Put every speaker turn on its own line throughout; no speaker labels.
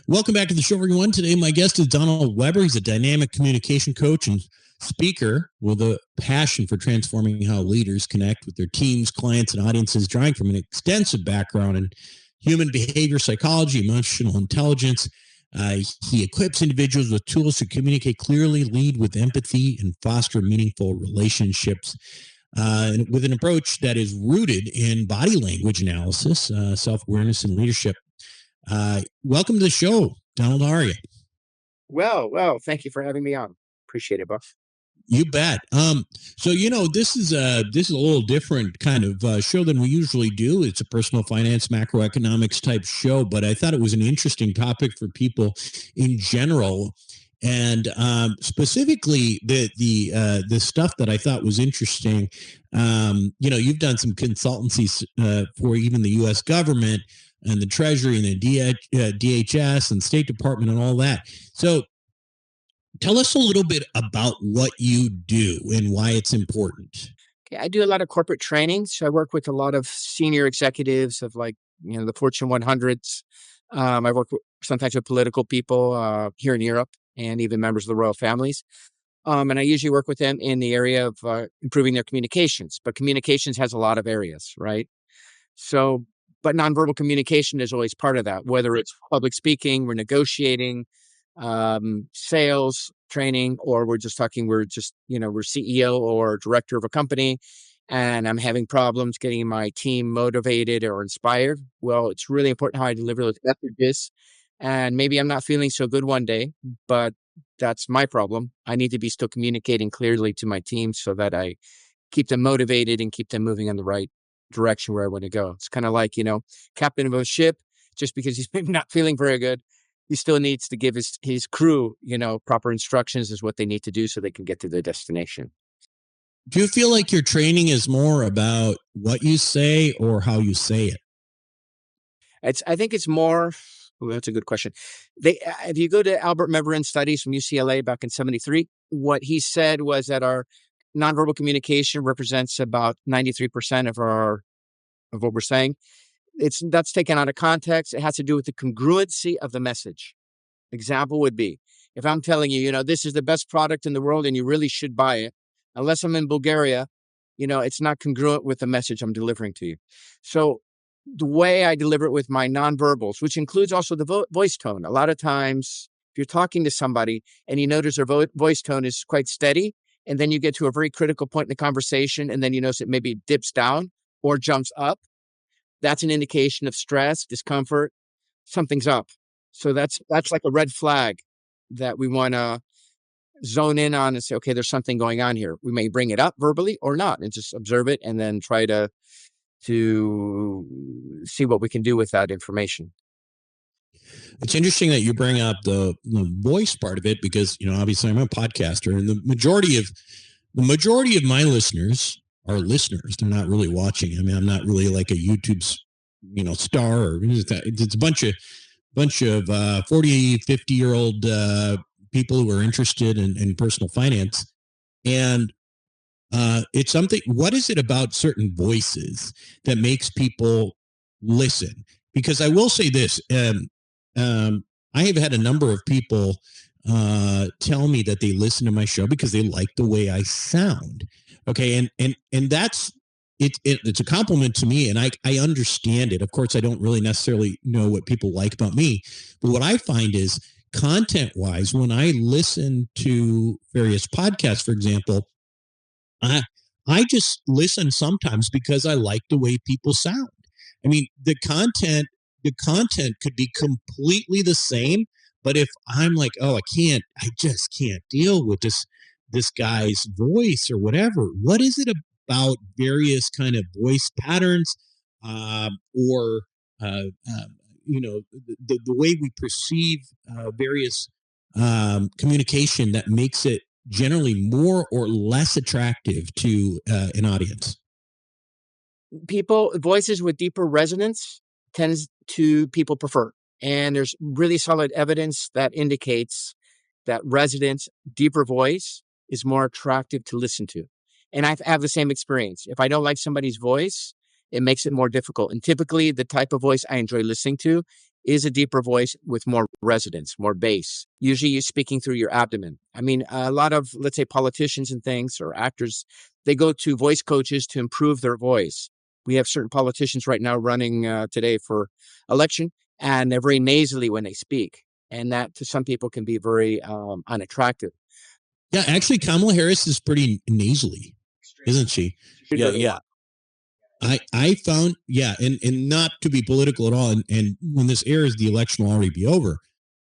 Welcome back to the show, everyone. Today, my guest is Donald Weber. He's a dynamic communication coach and speaker with a passion for transforming how leaders connect with their teams, clients, and audiences, drawing from an extensive background in human behavior, psychology, emotional intelligence. He equips individuals with tools to communicate clearly, lead with empathy, and foster meaningful relationships. With an approach that is rooted in body language analysis, self-awareness, and leadership. Welcome to the show, Donald. How are you?
Well, thank you for having me on. Appreciate it, Buff.
You bet. So this is a little different kind of show than we usually do. It's a personal finance, macroeconomics type show, but I thought it was an interesting topic for people in general, and specifically the stuff that I thought was interesting. You've done some consultancies for even the U.S. government and the Treasury and the DHS and State Department and all that. So tell us a little bit about what you do and why it's important.
Okay, I do a lot of corporate training. So I work with a lot of senior executives of the Fortune 100s. I work sometimes with political people here in Europe and even members of the royal families. And I usually work with them in the area of improving their communications. But communications has a lot of areas, right? So, but nonverbal communication is always part of that, whether it's public speaking, we're negotiating, sales training, or we're CEO or director of a company, and I'm having problems getting my team motivated or inspired. Well, it's really important how I deliver those messages. And maybe I'm not feeling so good one day, but that's my problem. I need to be still communicating clearly to my team so that I keep them motivated and keep them moving in the right direction where I want to go. It's kind of like, captain of a ship, just because he's maybe not feeling very good, he still needs to give his crew, proper instructions as what they need to do so they can get to their destination.
Do you feel like your training is more about what you say or how you say it?
I think it's more. Well, that's a good question. If you go to Albert Meverin studies from UCLA back in '73, what he said was that our nonverbal communication represents about 93% of what we're saying. That's taken out of context. It has to do with the congruency of the message. Example would be, if I'm telling you, this is the best product in the world and you really should buy it, unless I'm in Bulgaria, it's not congruent with the message I'm delivering to you. So the way I deliver it with my nonverbals, which includes also the voice tone. A lot of times, if you're talking to somebody and you notice their voice tone is quite steady, and then you get to a very critical point in the conversation, and then you notice it maybe dips down or jumps up, that's an indication of stress, discomfort, something's up. So that's like a red flag that we want to zone in on and say, okay, there's something going on here. We may bring it up verbally or not and just observe it and then try to see what we can do with that information.
It's interesting that you bring up the voice part of it because, obviously I'm a podcaster, and the majority of my listeners are listeners. They're not really watching. I mean, I'm not really like a YouTube, star, or it's a bunch of 40, 50-year-old people who are interested in personal finance. And it's something, what is it about certain voices that makes people listen? Because I will say this, I have had a number of people tell me that they listen to my show because they like the way I sound. Okay. And that's, it's a compliment to me, and I understand it. Of course, I don't really necessarily know what people like about me, but what I find is content-wise, when I listen to various podcasts, for example, I just listen sometimes because I like the way people sound. I mean, the content could be completely the same, but if I'm like, I just can't deal with this guy's voice or whatever, what is it about various kind of voice patterns or the way we perceive various communication that makes it generally more or less attractive to an audience?
Voices with deeper resonance tends to people prefer. And there's really solid evidence that indicates that resonance, deeper voice is more attractive to listen to. And I have the same experience. If I don't like somebody's voice, it makes it more difficult. And typically the type of voice I enjoy listening to is a deeper voice with more resonance, more bass. Usually you're speaking through your abdomen. I mean, a lot of, let's say, politicians and things or actors, they go to voice coaches to improve their voice. We have certain politicians right now running today for election, and they're very nasally when they speak. And that to some people can be very unattractive.
Yeah, actually, Kamala Harris is pretty nasally, isn't she?
Yeah.
I found, and not to be political at all, and when this airs, the election will already be over,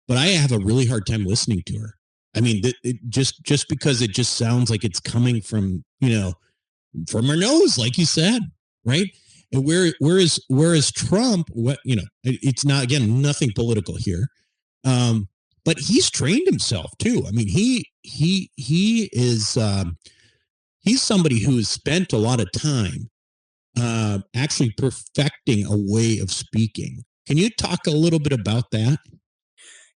but I have a really hard time listening to her. I mean, just because it just sounds like it's coming from, from her nose, like you said, right? And whereas Trump, it's not, again, nothing political here, but he's trained himself too. I mean, he is he's somebody who has spent a lot of time actually perfecting a way of speaking. Can you talk a little bit about that?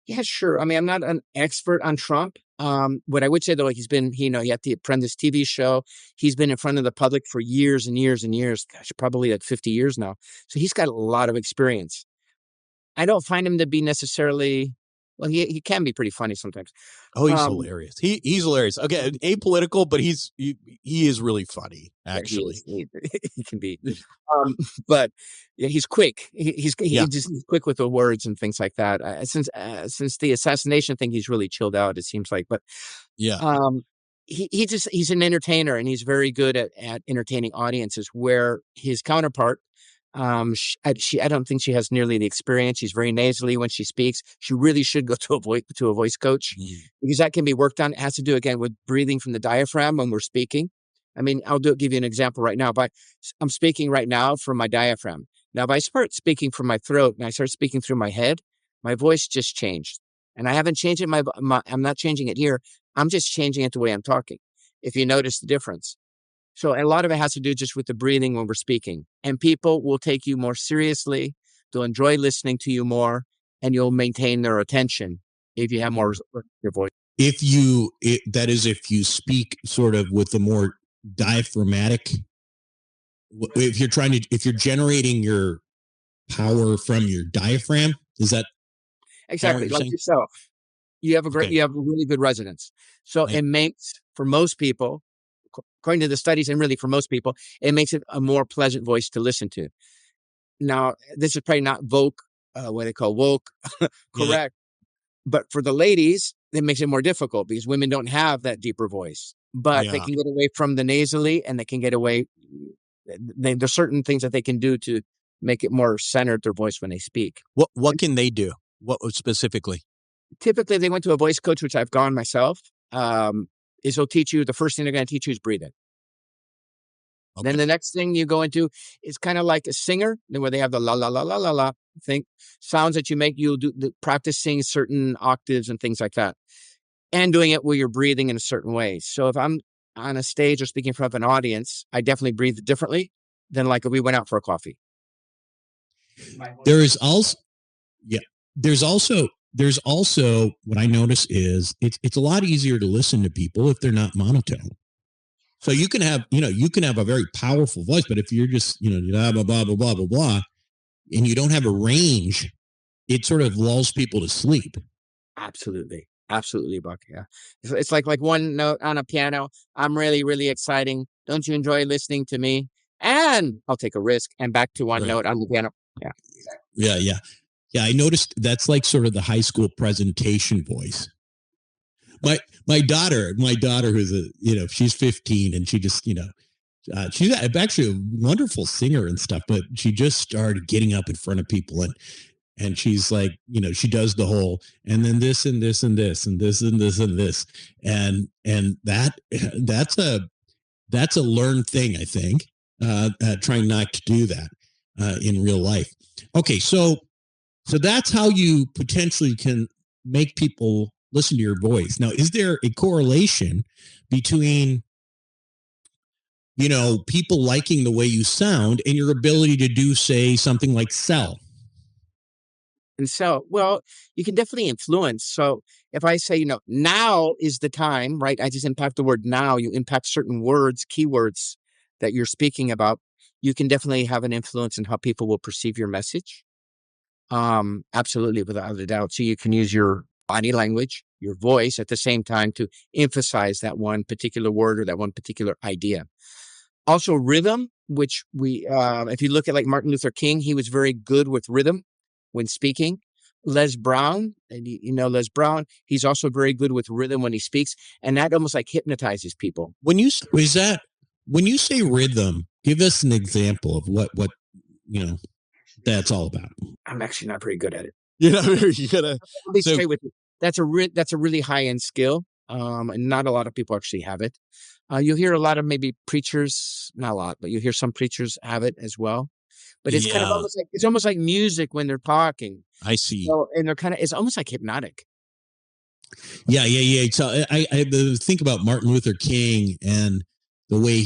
Yeah, sure. I mean, I'm not an expert on Trump. What I would say though, he's been, he had the Apprentice TV show. He's been in front of the public for years and years and years. Gosh, probably at 50 years now. So he's got a lot of experience. I don't find him to be necessarily, well, he can be pretty funny sometimes.
Oh, he's hilarious. He's hilarious. Okay, apolitical, but he is really funny. Actually,
he can be. But yeah, he's quick. He's quick with the words and things like that. Since the assassination thing, he's really chilled out. It seems like, but
yeah,
he's an entertainer and he's very good at entertaining audiences. Where his counterpart, I don't think she has nearly the experience. She's very nasally when she speaks. She really should go to a voice coach because that can be worked on. It has to do again with breathing from the diaphragm when we're speaking. I mean, give you an example right now. I'm speaking right now from my diaphragm. Now, if I start speaking from my throat and I start speaking through my head, my voice just changed. And I haven't changed it. I'm not changing it here. I'm just changing it the way I'm talking. If you notice the difference. So a lot of it has to do just with the breathing when we're speaking. And people will take you more seriously. They'll enjoy listening to you more, and you'll maintain their attention if you have more your voice.
If you speak sort of with a more diaphragmatic, if you're generating your power from your diaphragm, is that
exactly like yourself? You have you have really good resonance. So it makes, for most people, according to the studies, and really for most people, it makes it a more pleasant voice to listen to. Now, this is probably not what they call woke, correct. But for the ladies, it makes it more difficult because women don't have that deeper voice. But they can get away from the nasally, and they can get away. There's certain things that they can do to make it more centered, their voice, when they speak.
What can they do? What specifically?
Typically, they went to a voice coach, which I've gone myself. Is he'll teach you, the first thing they're going to teach you is breathing. Okay. Then the next thing you go into is kind of like a singer, where they have the la la la la la la thing, sounds that you make. You'll do practicing certain octaves and things like that, and doing it where you're breathing in a certain way. So if I'm on a stage or speaking in front of an audience, I definitely breathe differently than like if we went out for a coffee.
There's also what I notice is it's a lot easier to listen to people if they're not monotone. So you can have a very powerful voice, but if you're just, blah, blah, blah, blah, blah, blah, blah, and you don't have a range, it sort of lulls people to sleep.
Absolutely. Absolutely, Buck. Yeah. It's like one note on a piano. I'm really, really exciting. Don't you enjoy listening to me? And I'll take a risk and back to one note on the piano. Yeah.
Yeah. Yeah, I noticed that's like sort of the high school presentation voice. My daughter, who's she's 15 and she just, she's actually a wonderful singer and stuff, but she just started getting up in front of people and she's like, she does the whole, and then this and this and this and this and this and this. And that's a learned thing, I think, trying not to do that in real life. Okay. So that's how you potentially can make people listen to your voice. Now, is there a correlation between, people liking the way you sound and your ability to do, say, something like sell?
And so, well, you can definitely influence. So if I say, now is the time, right? I just impact the word now. You impact certain words, keywords that you're speaking about. You can definitely have an influence in how people will perceive your message. Absolutely, without a doubt. So you can use your body language, your voice at the same time to emphasize that one particular word or that one particular idea. Also rhythm, which if you look at like Martin Luther King, he was very good with rhythm when speaking. Les Brown, and you know Les Brown, he's also very good with rhythm when he speaks, and that almost like hypnotizes people.
When you say rhythm, give us an example of what that's all about.
I'm actually not very good at it.
You gotta
be straight with you. That's a really high end skill, and not a lot of people actually have it. You'll hear a lot of maybe preachers, not a lot, but you hear some preachers have it as well. But it's kind of almost like music when they're talking.
I see.
So, and it's almost like hypnotic.
Yeah. So I think about Martin Luther King and the way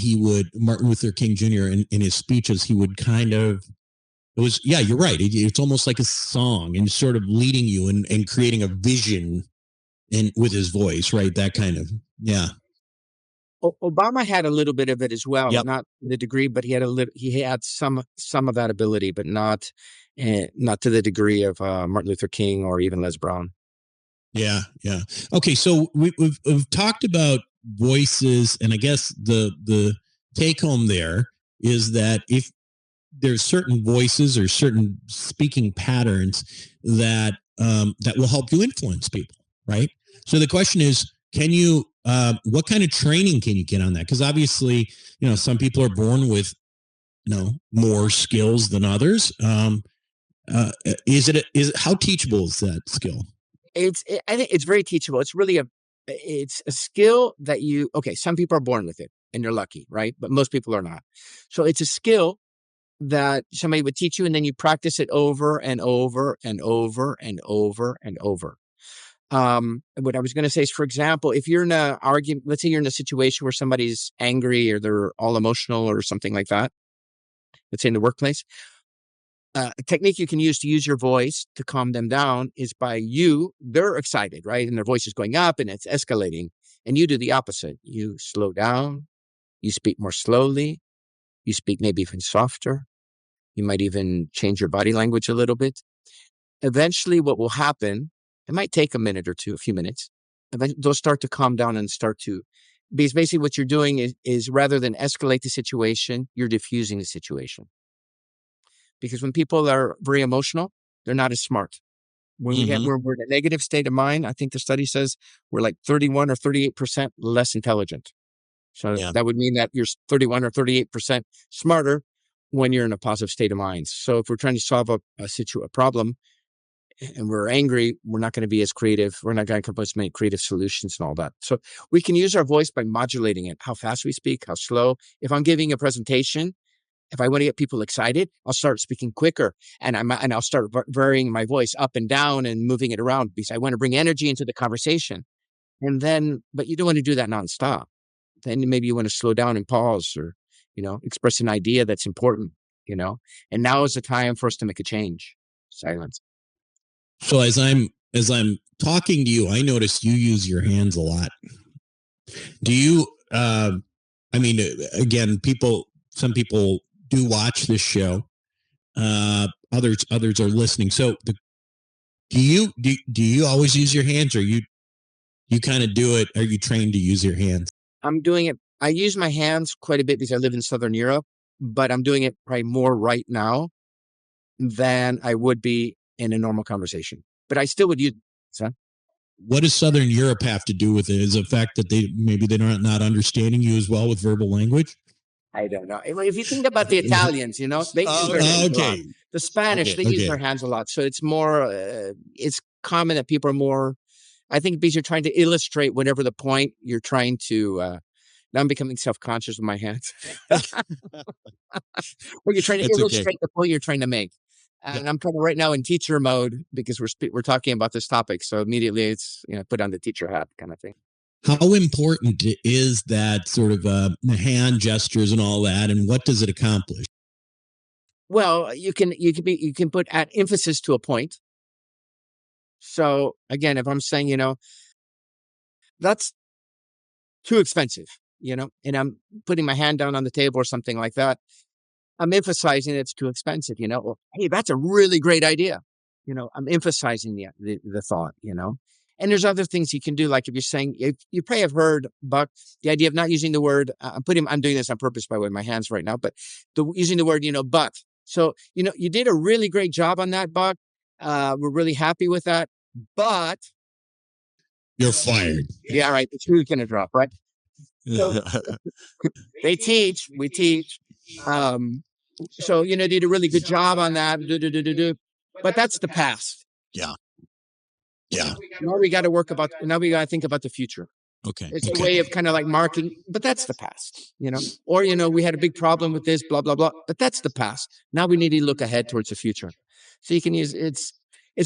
Martin Luther King Jr. in his speeches, he would kind of, you're right. It's almost like a song and sort of leading you and creating a vision with his voice, right? That kind of, yeah.
Obama had a little bit of it as well,
Yep.
not the degree, but he had some of that ability, but not to the degree of Martin Luther King or even Les Brown.
Yeah. Okay, so we've talked about voices, and I guess the take home there is that if there's certain voices or certain speaking patterns that will help you influence people, right? So the question is, can you what kind of training can you get on that? Because obviously, some people are born with more skills than others. How teachable is that skill?
I think it's very teachable. It's really it's a skill that some people are born with it and you're lucky, right? But most people are not. So it's a skill that somebody would teach you, and then you practice it over and over and over and over and over. What I was going to say is, for example, if you're in an argument, let's say you're in a situation where somebody's angry or they're all emotional or something like that. Let's say in the workplace. A technique you can use your voice to calm them down is they're excited, right? And their voice is going up and it's escalating. And you do the opposite. You slow down, you speak more slowly, you speak maybe even softer. You might even change your body language a little bit. Eventually what will happen, it might take a few minutes. They'll start to calm down and because basically what you're doing is rather than escalate the situation, you're diffusing the situation. Because when people are very emotional, they're not as smart. When we're in a negative state of mind, I think the study says we're like 31 or 38% less intelligent. So that would mean that you're 31 or 38% smarter when you're in a positive state of mind. So if we're trying to solve a problem and we're angry, we're not going to be as creative. We're not going to come up with as many creative solutions and all that. So we can use our voice by modulating it, how fast we speak, how slow. If I'm giving a presentation, if I want to get people excited, I'll start speaking quicker, and I'll start varying my voice up and down and moving it around because I want to bring energy into the conversation. But you don't want to do that nonstop. Then maybe you want to slow down and pause, or express an idea that's important. And now is the time for us to make a change. Silence.
So as I'm talking to you, I notice you use your hands a lot. Do you? Again, some people do watch this show. Others are listening. So do you always use your hands, or you kind of do it? Are you trained to use your hands?
I'm doing it. I use my hands quite a bit because I live in Southern Europe, but I'm doing it probably more right now than I would be in a normal conversation. But I still would use it.
What does Southern Europe have to do with it? Is it the fact that they're not understanding you as well with verbal language?
I don't know. If you think about the Italians, they use their hands a lot. The Spanish, they use their hands a lot. So it's more, it's common that people are more, I think because you're trying to illustrate whatever the point you're trying to, now I'm becoming self-conscious with my hands. Or you're trying to illustrate the point you're trying to make. And I'm kind of right now in teacher mode because we're talking about this topic. So immediately it's, put on the teacher hat kind of thing.
How important is that sort of the hand gestures and all that, and what does it accomplish?
Well, you can put at emphasis to a point. So again, if I'm saying, that's too expensive, and I'm putting my hand down on the table or something like that, I'm emphasizing it's too expensive, or, hey, that's a really great idea. I'm emphasizing the thought, and there's other things you can do. Like if you're saying, if you probably have heard, Buck, the idea of not using the word, I'm doing this on purpose, by the way, my hands right now, but using the word, but. So, you did a really great job on that, Buck. We're really happy with that, but.
You're fired.
Yeah, right. The shoe's going to drop, right? So, we teach. So, did a really good job on that. But that's the past.
Yeah.
Now we got to think about the future.
Okay.
It's a way of kind of like marking, but that's the past, or, we had a big problem with this, blah, blah, blah, but that's the past. Now we need to look ahead towards the future. So you can use, it's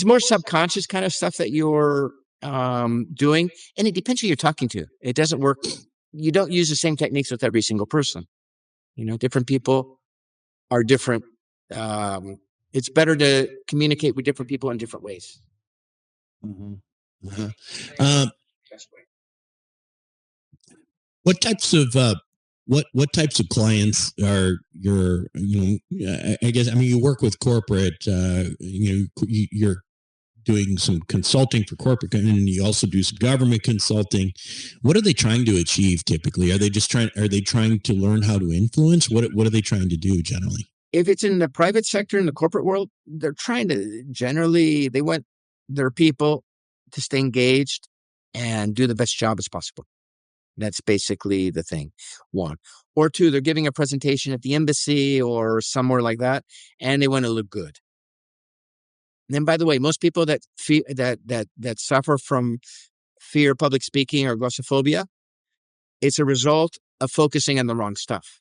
more subconscious kind of stuff that you're doing. And it depends who you're talking to. It doesn't work. You don't use the same techniques with every single person. Different people are different. It's better to communicate with different people in different ways.
Mm-hmm. What types of clients are your, I guess, you work with corporate, you're doing some consulting for corporate, and you also do some government consulting. What are they trying to achieve typically? Are they trying to learn how to influence? What are they trying to do generally?
If it's in the private sector, in the corporate world, they're trying to they want their people to stay engaged and do the best job as possible. That's basically the thing. One. Or two, they're giving a presentation at the embassy or somewhere like that, and they want to look good. And then, by the way, most people that suffer from fear of public speaking or glossophobia, it's a result of focusing on the wrong stuff.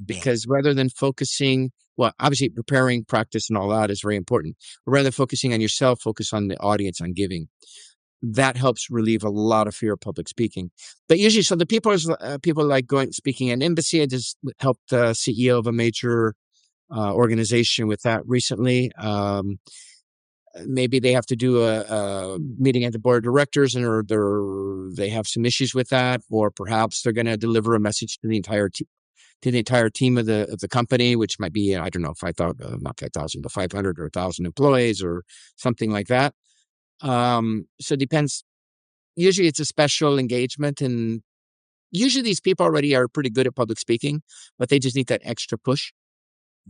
Because rather than focusing, obviously preparing, practice, and all that is very important. But rather than focusing on yourself, focus on the audience, on giving. That helps relieve a lot of fear of public speaking. But usually, so the people like speaking at an embassy. I just helped the CEO of a major organization with that recently. Maybe they have to do a meeting at the board of directors, and they have some issues with that, or perhaps they're going to deliver a message to the entire team of the company, which might be, I don't know, 5,000, not 5,000, but 500 or 1,000 employees or something like that. So it depends. Usually it's a special engagement, and usually these people already are pretty good at public speaking, but they just need that extra push.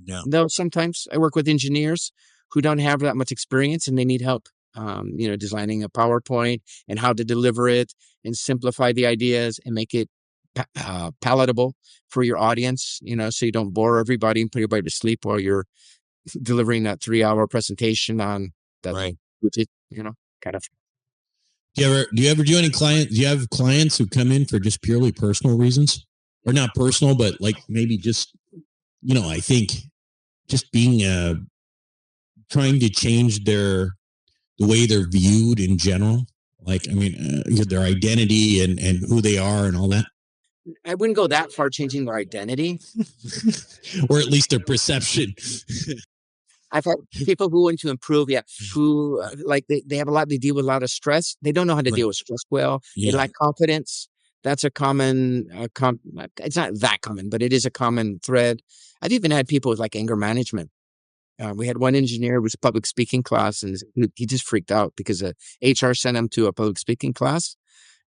Yeah.
Though sometimes I work with engineers who don't have that much experience and they need help, designing a PowerPoint and how to deliver it and simplify the ideas and make it palatable for your audience, so you don't bore everybody and put everybody to sleep while you're delivering that 3-hour presentation on that.
Right.
Kind of.
Do you ever do any clients? Do you have clients who come in for just purely personal reasons, or not personal, but like maybe just, I think just being trying to change the way they're viewed in general, like their identity and who they are and all that.
I wouldn't go that far, changing their identity,
or at least their perception.
I've had people who want to improve, who they have they deal with a lot of stress. They don't know how to deal with stress well. Yeah. They lack confidence. That's a common, it's not that common, but it is a common thread. I've even had people with like anger management. We had one engineer who was a public speaking class, and he just freaked out because HR sent him to a public speaking class.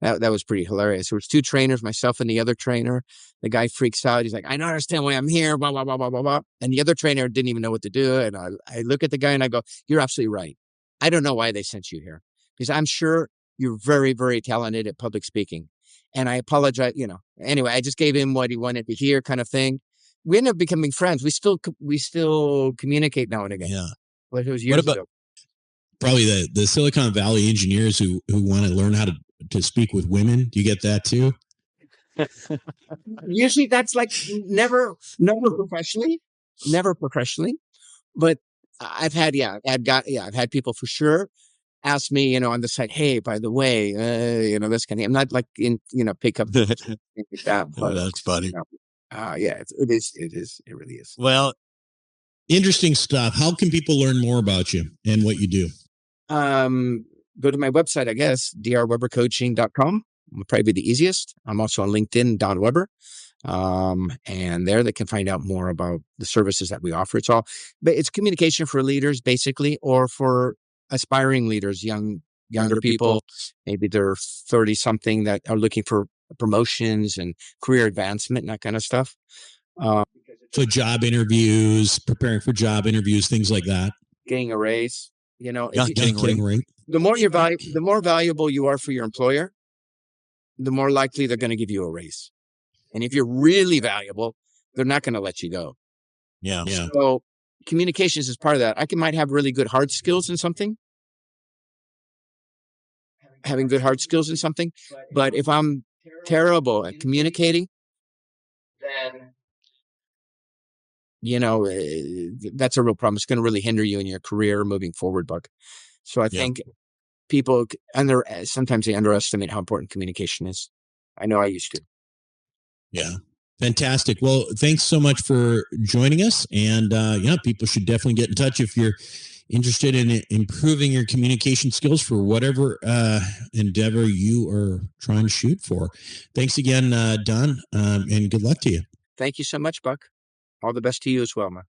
That was pretty hilarious. There was 2 trainers, myself and the other trainer. The guy freaks out. He's like, I don't understand why I'm here, blah, blah, blah, blah, blah, blah. And the other trainer didn't even know what to do. And I look at the guy and I go, you're absolutely right. I don't know why they sent you here, because I'm sure you're very, very talented at public speaking. And I apologize, Anyway, I just gave him what he wanted to hear, kind of thing. We ended up becoming friends. We still communicate now and again.
Yeah.
But it was years ago.
Probably the Silicon Valley engineers who want to learn how to speak with women. Do you get that too?
Usually that's like never professionally, but I've had people for sure ask me, on the side, hey, by the way, this kind of, I'm not like pick up like that. But,
that's funny.
It really is.
Well, interesting stuff. How can people learn more about you and what you do?
Go to my website, I guess, drwebercoaching.com. Will probably be the easiest. I'm also on LinkedIn, Don Weber. And there they can find out more about the services that we offer. But it's communication for leaders basically, or for aspiring leaders, younger people. Maybe they're 30 something that are looking for promotions and career advancement and that kind of stuff.
So job interviews, preparing for job interviews, things like that.
Getting a raise,
Getting right.
the more valuable you are for your employer, the more likely they're going to give you a raise. And if you're really valuable, they're not going to let you go.
Yeah.
So communications is part of that. Might have really good hard skills in something, but if I'm terrible at communicating, then that's a real problem. It's going to really hinder you in your career moving forward, Buck. So I think people sometimes they underestimate how important communication is. I know I used to.
Yeah. Fantastic. Well, thanks so much for joining us. And people should definitely get in touch if you're interested in improving your communication skills for whatever endeavor you are trying to shoot for. Thanks again, Don, and good luck to you.
Thank you so much, Buck. All the best to you as well, man.